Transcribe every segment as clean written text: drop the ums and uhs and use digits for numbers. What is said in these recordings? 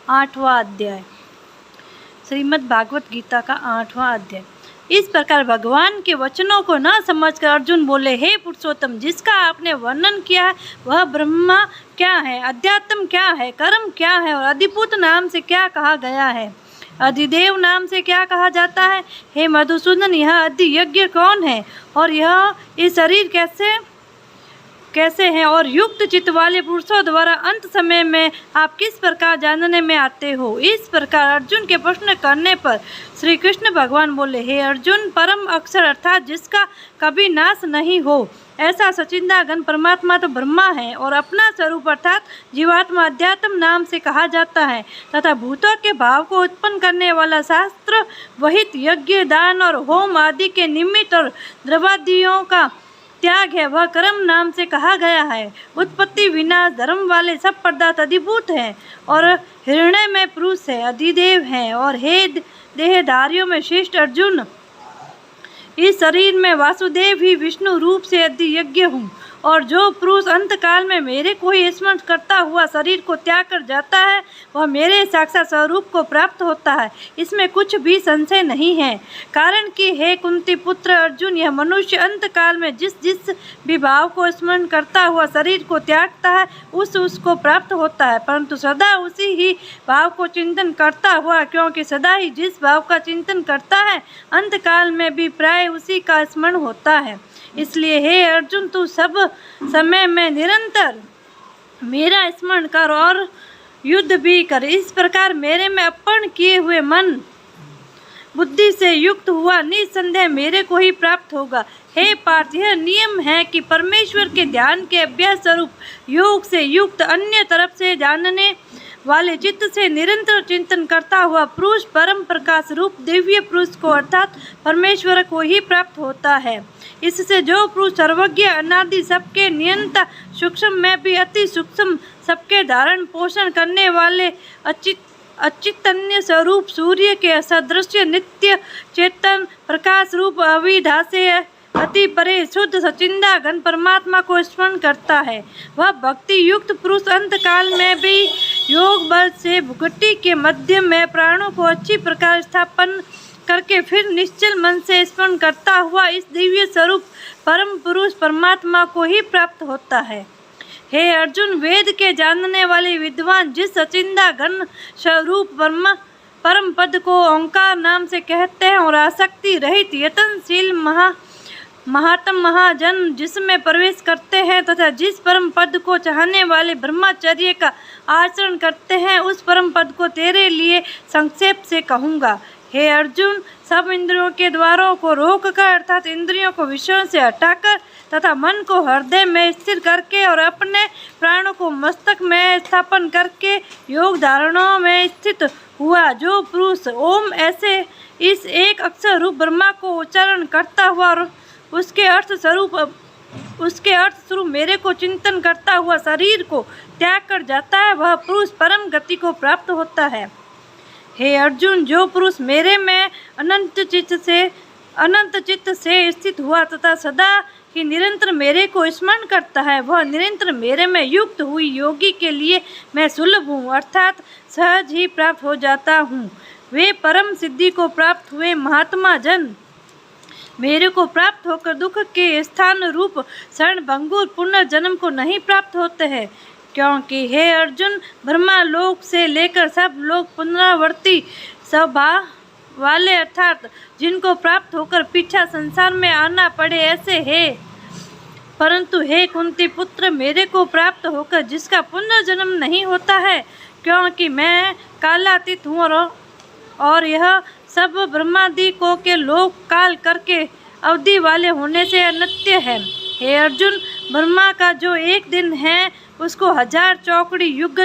8वां अध्याय, श्रीमद् भागवत गीता का 8वां अध्याय। इस प्रकार भगवान के वचनों को न समझकर अर्जुन बोले, हे पुरुषोत्तम, जिसका आपने वर्णन किया है वह ब्रह्मा क्या है, अध्यात्म क्या है, कर्म क्या है और अधिभूत नाम से क्या कहा गया है, अधिदेव नाम से क्या कहा जाता है। हे मधुसूदन, यह अधियज्ञ कौन है और ये शरीर कैसे हैं और युक्त चित्त वाले पुरुषों द्वारा अंत समय में आप किस प्रकार जानने में आते हो। इस प्रकार अर्जुन के प्रश्न करने पर श्री कृष्ण भगवान बोले, हे अर्जुन, परम अक्षर अर्थात जिसका कभी नाश नहीं हो ऐसा सचिंदाघन परमात्मा तो ब्रह्मा है और अपना स्वरूप अर्थात जीवात्मा अध्यात्म नाम से कहा जाता है तथा भूतों के भाव को उत्पन्न करने वाला शास्त्र वहित यज्ञ, दान और होम आदि के निमित्त और द्रव्यादियों का त्याग है, वह कर्म नाम से कहा गया है। उत्पत्ति विनाश धर्म वाले सब पदार्थ अधिभूत हैं और हृदय में पुरुष है, अधिदेव हैं और हे देहधारियों में श्रेष्ठ अर्जुन, इस शरीर में वासुदेव ही विष्णु रूप से अधियज्ञ हूँ और जो पुरुष अंत काल में मेरे को ही स्मरण करता हुआ शरीर को त्याग कर जाता है वह मेरे साक्षात स्वरूप को प्राप्त होता है, इसमें कुछ भी संशय नहीं है। कारण कि हे कुंती पुत्र अर्जुन, यह मनुष्य अंत काल में जिस भी भाव को स्मरण करता हुआ शरीर को त्यागता है उसको प्राप्त होता है, परंतु सदा उसी ही भाव को चिंतन करता हुआ, क्योंकि सदा ही जिस भाव का चिंतन करता है अंत काल में भी प्राय उसी का स्मरण होता है। इसलिए हे अर्जुन, तू सब समय में निरंतर मेरा स्मरण कर और युद्ध भी कर। इस प्रकार मेरे में अर्पण किए हुए मन बुद्धि से युक्त हुआ निसंदेह मेरे को ही प्राप्त होगा। हे पार्थ, यह नियम है कि परमेश्वर के ध्यान के अभ्यास स्वरूप योग से युक्त अन्य तरफ से जानने वाले चित्त से निरंतर चिंतन करता हुआ पुरुष परम प्रकाश रूप दिव्य पुरुष को अर्थात परमेश्वर को ही प्राप्त होता है। इससे जो पुरुष सर्वज्ञ अनादि सबके नियंता सूक्ष्म में भी अति सूक्ष्म सबके धारण पोषण करने वाले अचितन्य स्वरूप सूर्य के सदृश नित्य चेतन प्रकाश रूप अविधा से अति परे शुद्ध सचिंदा घन परमात्मा को स्मरण करता है, वह भक्ति युक्त पुरुष अंत काल में भी योग बल से भुगटी के मध्य में प्राणों को अच्छी प्रकार स्थापन करके फिर निश्चल मन से स्मरण करता हुआ इस दिव्य स्वरूप परम पुरुष परमात्मा को ही प्राप्त होता है। हे अर्जुन, वेद के जानने वाले विद्वान जिस सचिंदा घन स्वरूप परम पद को ओंकार नाम से कहते हैं और आसक्ति रहित यतनशील महात्म महाजन जिसमें प्रवेश करते हैं तथा जिस परम पद को चाहने वाले ब्रह्मचर्य का आचरण करते हैं उस परम पद को तेरे लिए संक्षेप से कहूँगा। हे अर्जुन, सब इंद्रियों के द्वारों को रोककर अर्थात इंद्रियों को विषयों से हटाकर तथा मन को हृदय में स्थिर करके और अपने प्राणों को मस्तक में स्थापन करके योग धारणों में स्थित हुआ जो पुरुष ओम ऐसे इस एक अक्षर रूप ब्रह्मा को उच्चारण करता हुआ और उसके अर्थ स्वरूप मेरे को चिंतन करता हुआ शरीर को त्याग कर जाता है, वह पुरुष परम गति को प्राप्त होता है। हे अर्जुन, जो पुरुष मेरे में अनंत चित्त से स्थित हुआ तथा सदा ही निरंतर मेरे को स्मरण करता है वह निरंतर मेरे में युक्त हुई योगी के लिए मैं सुलभ हूँ अर्थात सहज ही प्राप्त हो जाता हूँ। वे परम सिद्धि को प्राप्त हुए महात्मा जन मेरे को प्राप्त होकर दुख के स्थान रूप शरण भंगुर पुनर्जन्म को नहीं प्राप्त होते हैं, क्योंकि हे अर्जुन, ब्रह्मा लोक से लेकर सब लोग पुनरावर्ती स्वभाव वाले अर्थात जिनको प्राप्त होकर पीछा संसार में आना पड़े ऐसे है। परंतु हे कुंती पुत्र, मेरे को प्राप्त होकर जिसका पुनर्जन्म नहीं होता है, क्योंकि मैं कालातीत हूँ और यह सब ब्रह्मादि को के लोक काल करके अवधि वाले होने से अनित्य है। हे अर्जुन, ब्रह्मा का जो एक दिन है उसको 1000 चौकड़ी युग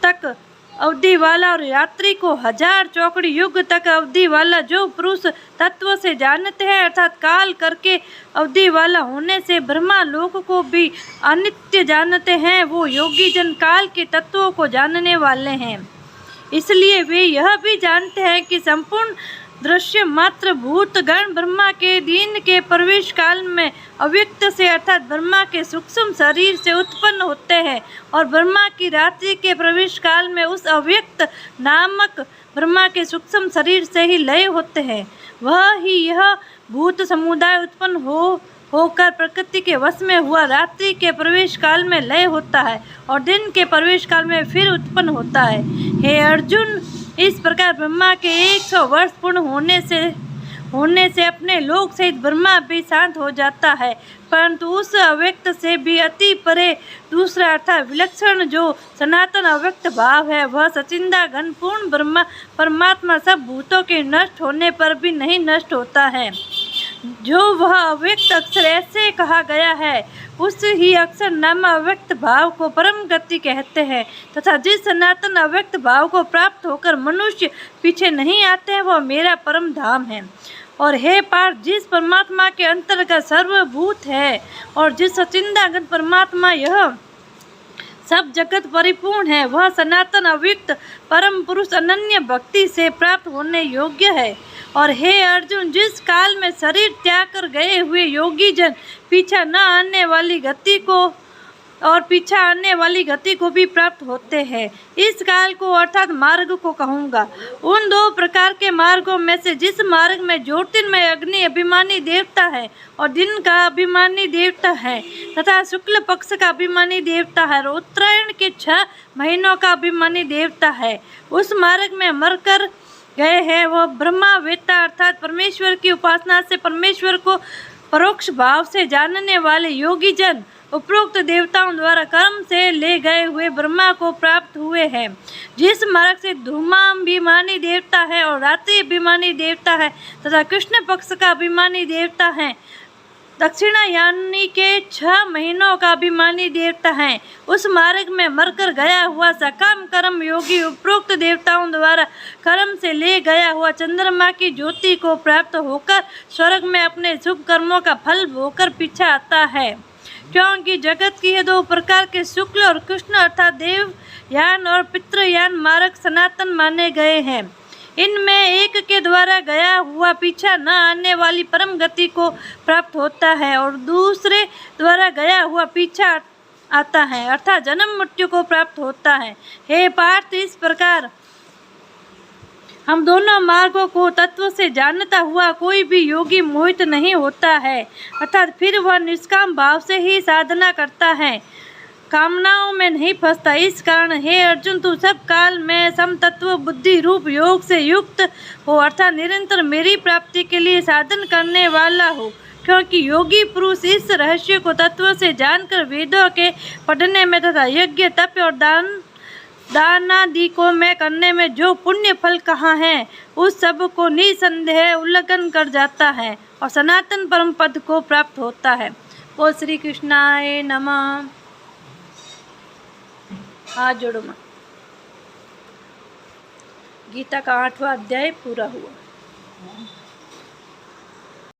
तक अवधि वाला और यात्री को 1000 चौकड़ी युग तक अवधि वाला जो पुरुष तत्व से जानते हैं अर्थात काल करके अवधि वाला होने से ब्रह्मा लोक को भी अनित्य जानते हैं, वो योगी जन काल के तत्वों को जानने वाले हैं। इसलिए वे यह भी जानते हैं कि संपूर्ण दृश्य मात्र भूत गण ब्रह्मा के दिन के प्रवेश काल में अव्यक्त से अर्थात ब्रह्मा के सूक्ष्म शरीर से उत्पन्न होते हैं और ब्रह्मा की रात्रि के प्रवेश काल में उस अव्यक्त नामक ब्रह्मा के सूक्ष्म शरीर से ही लय होते हैं। वह ही यह भूत समुदाय उत्पन्न होकर प्रकृति के वश में हुआ रात्रि के प्रवेश काल में लय होता है और दिन के प्रवेश काल में फिर उत्पन्न होता है। हे अर्जुन, इस प्रकार ब्रह्मा के 100 वर्ष पूर्ण होने से अपने लोक सहित ब्रह्मा भी शांत हो जाता है, परंतु उस अव्यक्त से भी अति परे दूसरा अर्थात विलक्षण जो सनातन अव्यक्त भाव है, वह सचिंदा घन पूर्ण ब्रह्मा परमात्मा सब भूतों के नष्ट होने पर भी नहीं नष्ट होता है। जो वह अव्यक्त अक्षर ऐसे कहा गया है, उस ही अक्षर नाम अव्यक्त भाव को परम गति कहते हैं तथा जिस सनातन अव्यक्त भाव को प्राप्त होकर मनुष्य पीछे नहीं आते हैं, वह मेरा परम धाम है। और हे पार्थ, जिस परमात्मा के अंतर्गत सर्वभूत है और जिस सचिंदागत परमात्मा यह सब जगत परिपूर्ण है, वह सनातन अव्यक्त परम पुरुष अनन्य भक्ति से प्राप्त होने योग्य है। और हे अर्जुन, जिस काल में शरीर त्याग कर गए हुए योगी जन पीछा आने वाली गति को भी प्राप्त होते हैं, इस काल को अर्थात मार्ग को कहूँगा। उन 2 प्रकार के मार्गों में से जिस मार्ग में ज्योतिर्मय अग्नि अभिमानी देवता है और दिन का अभिमानी देवता है तथा शुक्ल पक्ष का अभिमानी देवता है और उत्तरायण के 6 महीनों का अभिमानी देवता है, उस मार्ग में मरकर गए हैं वह ब्रह्मा वेत्ता अर्थात परमेश्वर की उपासना से परमेश्वर को परोक्ष भाव से जानने वाले योगी जन उपरोक्त देवताओं द्वारा कर्म से ले गए हुए ब्रह्मा को प्राप्त हुए हैं। जिस मार्ग से धूमाभिमानी देवता है और रात्रि अभिमानी देवता है तथा कृष्ण पक्ष का अभिमानी देवता है, दक्षिणायानी के 6 महीनों का अभिमानी देवता है, उस मार्ग में मरकर गया हुआ सकाम कर्म योगी उपरोक्त देवताओं द्वारा कर्म से ले गया हुआ चंद्रमा की ज्योति को प्राप्त होकर स्वर्ग में अपने शुभ कर्मों का फल भोगकर पीछा आता है। क्योंकि जगत की 2 प्रकार के शुक्ल और कृष्ण अर्थात देवयान और पितृयान मार्ग सनातन माने गए हैं। इनमें एक के द्वारा गया हुआ पीछा न आने वाली परम गति को प्राप्त होता है और दूसरे द्वारा गया हुआ पीछा आता है अर्थात जन्म मृत्यु को प्राप्त होता है। हे पार्थ, इस प्रकार हम दोनों मार्गों को तत्व से जानता हुआ कोई भी योगी मोहित नहीं होता है अर्थात फिर वह निष्काम भाव से ही साधना करता है, कामनाओं में नहीं फंसता। इस कारण हे अर्जुन, तू सब काल में समतत्व बुद्धि रूप योग से युक्त हो अर्थात निरंतर मेरी प्राप्ति के लिए साधन करने वाला हो, क्योंकि योगी पुरुष इस रहस्य को तत्व से जानकर वेदों के पढ़ने में तथा यज्ञ तप और दानादि को में करने में जो पुण्य फल कहाँ है, उस सब को निसंदेह उल्लंघन कर जाता है और सनातन परम पद को प्राप्त होता है। बोल श्री कृष्णाय नमः। हाथ जोड़ो माँ। गीता का 8वां अध्याय पूरा हुआ।